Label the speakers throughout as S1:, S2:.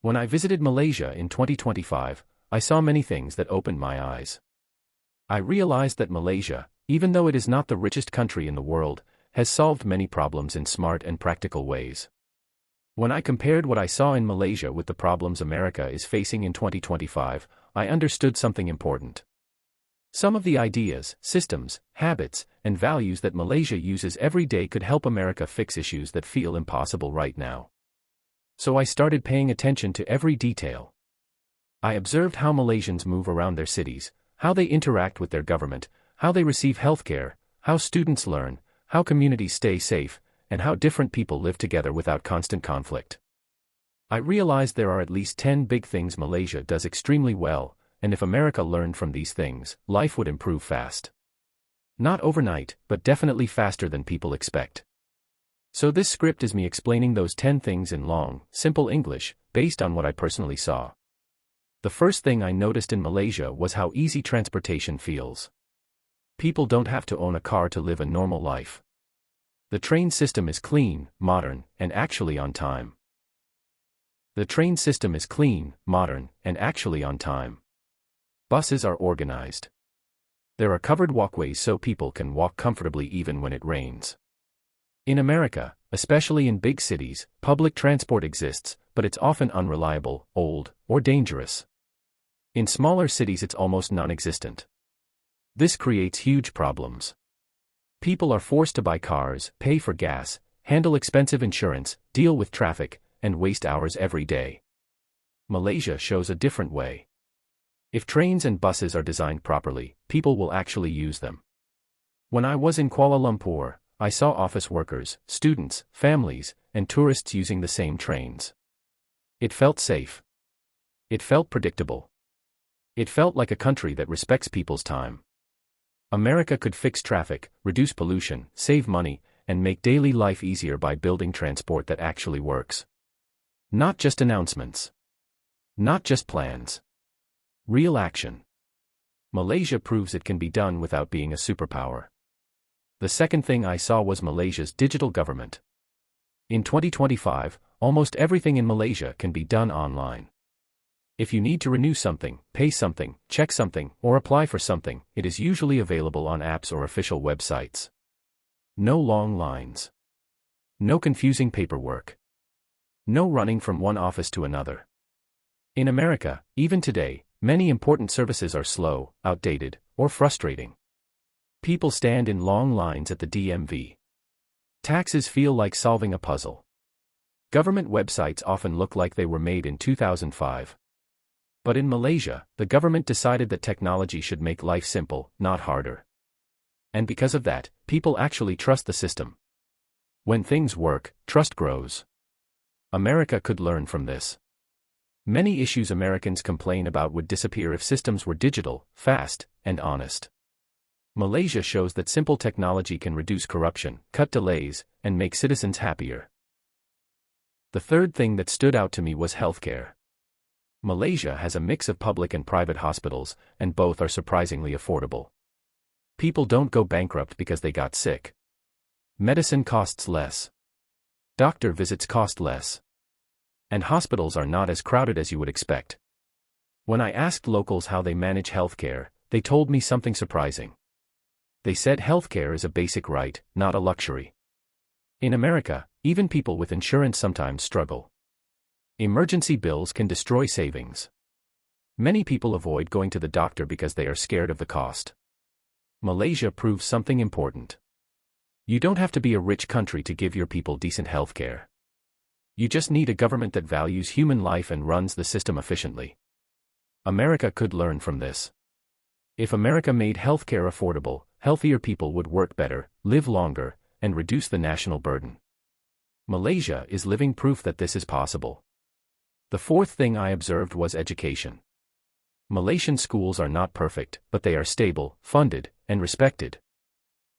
S1: When I visited Malaysia in 2025, I saw many things that opened my eyes. I realized that Malaysia, even though it is not the richest country in the world, has solved many problems in smart and practical ways. When I compared what I saw in Malaysia with the problems America is facing in 2025, I understood something important. Some of the ideas, systems, habits, and values that Malaysia uses every day could help America fix issues that feel impossible right now. So I started paying attention to every detail. I observed how Malaysians move around their cities, how they interact with their government, how they receive healthcare, how students learn, how communities stay safe, and how different people live together without constant conflict. I realized there are at least 10 big things Malaysia does extremely well, and if America learned from these things, life would improve fast. Not overnight, but definitely faster than people expect. So this script is me explaining those 10 things in long, simple English, based on what I personally saw. The first thing I noticed in Malaysia was how easy transportation feels. People don't have to own a car to live a normal life. The train system is clean, modern, and actually on time. The train system is clean, modern, and actually on time. Buses are organized. There are covered walkways so people can walk comfortably even when it rains. In America, especially in big cities, public transport exists, but it's often unreliable, old, or dangerous. In smaller cities it's almost non-existent. This creates huge problems. People are forced to buy cars, pay for gas, handle expensive insurance, deal with traffic, and waste hours every day. Malaysia shows a different way. If trains and buses are designed properly, people will actually use them. When I was in Kuala Lumpur, I saw office workers, students, families, and tourists using the same trains. It felt safe. It felt predictable. It felt like a country that respects people's time. America could fix traffic, reduce pollution, save money, and make daily life easier by building transport that actually works. Not just announcements. Not just plans. Real action. Malaysia proves it can be done without being a superpower. The second thing I saw was Malaysia's digital government. In 2025, almost everything in Malaysia can be done online. If you need to renew something, pay something, check something, or apply for something, it is usually available on apps or official websites. No long lines. No confusing paperwork. No running from one office to another. In America, even today, many important services are slow, outdated, or frustrating. People stand in long lines at the DMV. Taxes feel like solving a puzzle. Government websites often look like they were made in 2005. But in Malaysia, the government decided that technology should make life simple, not harder. And because of that, people actually trust the system. When things work, trust grows. America could learn from this. Many issues Americans complain about would disappear if systems were digital, fast, and honest. Malaysia shows that simple technology can reduce corruption, cut delays, and make citizens happier. The third thing that stood out to me was healthcare. Malaysia has a mix of public and private hospitals, and both are surprisingly affordable. People don't go bankrupt because they got sick. Medicine costs less. Doctor visits cost less. And hospitals are not as crowded as you would expect. When I asked locals how they manage healthcare, they told me something surprising. They said healthcare is a basic right, not a luxury. In America, even people with insurance sometimes struggle. Emergency bills can destroy savings. Many people avoid going to the doctor because they are scared of the cost. Malaysia proves something important. You don't have to be a rich country to give your people decent healthcare. You just need a government that values human life and runs the system efficiently. America could learn from this. If America made healthcare affordable, healthier people would work better, live longer, and reduce the national burden. Malaysia is living proof that this is possible. The fourth thing I observed was education. Malaysian schools are not perfect, but they are stable, funded, and respected.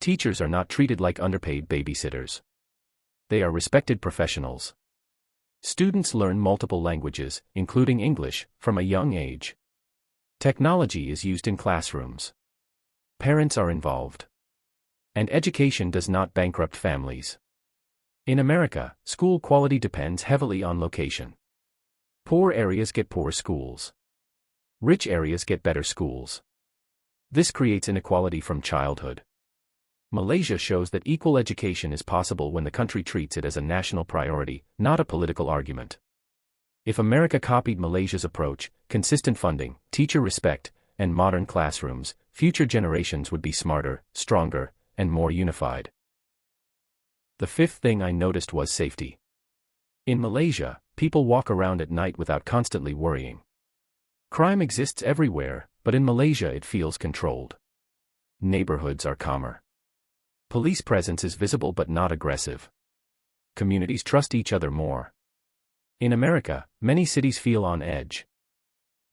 S1: Teachers are not treated like underpaid babysitters. They are respected professionals. Students learn multiple languages, including English, from a young age. Technology is used in classrooms. Parents are involved. And education does not bankrupt families. In America, school quality depends heavily on location. Poor areas get poor schools. Rich areas get better schools. This creates inequality from childhood. Malaysia shows that equal education is possible when the country treats it as a national priority, not a political argument. If America copied Malaysia's approach, consistent funding, teacher respect, and modern classrooms, future generations would be smarter, stronger, and more unified. The fifth thing I noticed was safety. In Malaysia, people walk around at night without constantly worrying. Crime exists everywhere, but in Malaysia it feels controlled. Neighborhoods are calmer. Police presence is visible but not aggressive. Communities trust each other more. In America, many cities feel on edge.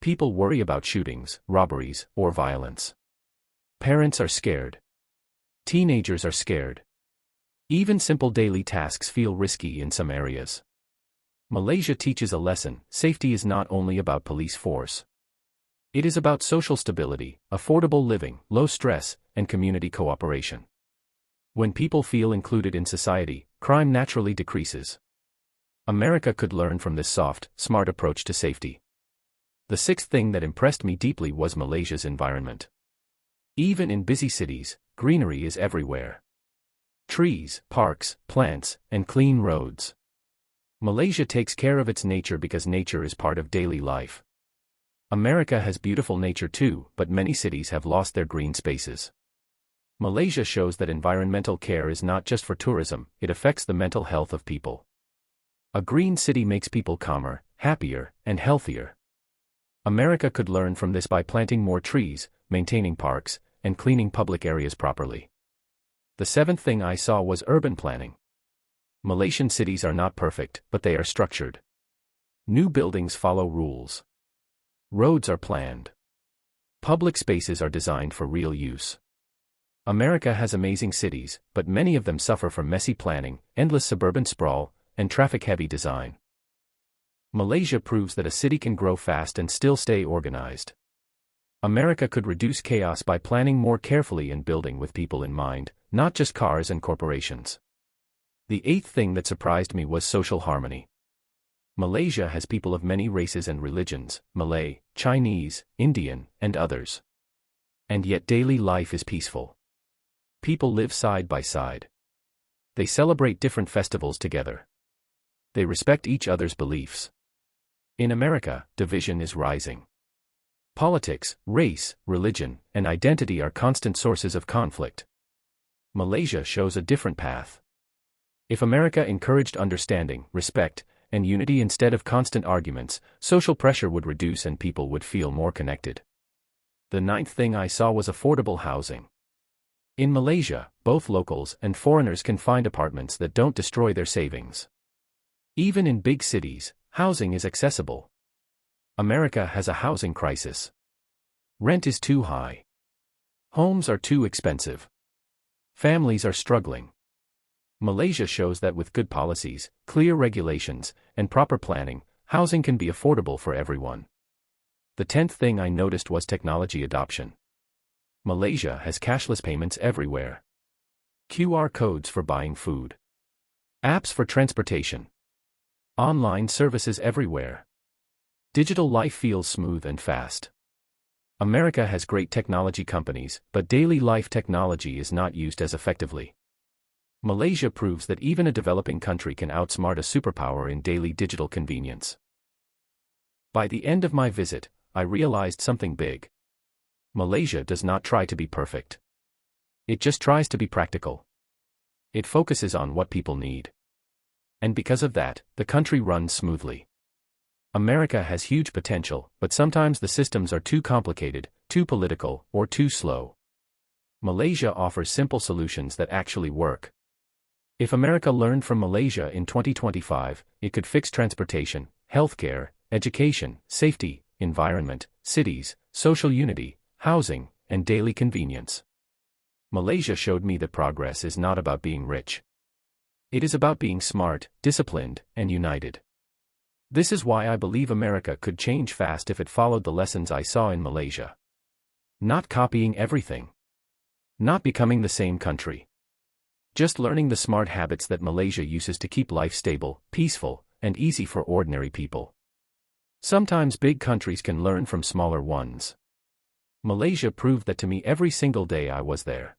S1: People worry about shootings, robberies, or violence. Parents are scared. Teenagers are scared. Even simple daily tasks feel risky in some areas. Malaysia teaches a lesson: safety is not only about police force. It is about social stability, affordable living, low stress, and community cooperation. When people feel included in society, crime naturally decreases. America could learn from this soft, smart approach to safety. The sixth thing that impressed me deeply was Malaysia's environment. Even in busy cities, greenery is everywhere. Trees, parks, plants, and clean roads. Malaysia takes care of its nature because nature is part of daily life. America has beautiful nature too, but many cities have lost their green spaces. Malaysia shows that environmental care is not just for tourism, it affects the mental health of people. A green city makes people calmer, happier, and healthier. America could learn from this by planting more trees, maintaining parks, and cleaning public areas properly. The seventh thing I saw was urban planning. Malaysian cities are not perfect, but they are structured. New buildings follow rules. Roads are planned. Public spaces are designed for real use. America has amazing cities, but many of them suffer from messy planning, endless suburban sprawl, and traffic-heavy design. Malaysia proves that a city can grow fast and still stay organized. America could reduce chaos by planning more carefully and building with people in mind, not just cars and corporations. The eighth thing that surprised me was social harmony. Malaysia has people of many races and religions: Malay, Chinese, Indian, and others. And yet daily life is peaceful. People live side by side. They celebrate different festivals together. They respect each other's beliefs. In America, division is rising. Politics, race, religion, and identity are constant sources of conflict. Malaysia shows a different path. If America encouraged understanding, respect, and unity instead of constant arguments, social pressure would reduce and people would feel more connected. The ninth thing I saw was affordable housing. In Malaysia, both locals and foreigners can find apartments that don't destroy their savings. Even in big cities, housing is accessible. America has a housing crisis. Rent is too high. Homes are too expensive. Families are struggling. Malaysia shows that with good policies, clear regulations, and proper planning, housing can be affordable for everyone. The 10th thing I noticed was technology adoption. Malaysia has cashless payments everywhere. QR codes for buying food. Apps for transportation. Online services everywhere. Digital life feels smooth and fast. America has great technology companies, but daily life technology is not used as effectively. Malaysia proves that even a developing country can outsmart a superpower in daily digital convenience. By the end of my visit, I realized something big. Malaysia does not try to be perfect. It just tries to be practical. It focuses on what people need. And because of that, the country runs smoothly. America has huge potential, but sometimes the systems are too complicated, too political, or too slow. Malaysia offers simple solutions that actually work. If America learned from Malaysia in 2025, it could fix transportation, healthcare, education, safety, environment, cities, social unity, housing, and daily convenience. Malaysia showed me that progress is not about being rich. It is about being smart, disciplined, and united. This is why I believe America could change fast if it followed the lessons I saw in Malaysia. Not copying everything. Not becoming the same country. Just learning the smart habits that Malaysia uses to keep life stable, peaceful, and easy for ordinary people. Sometimes big countries can learn from smaller ones. Malaysia proved that to me every single day I was there.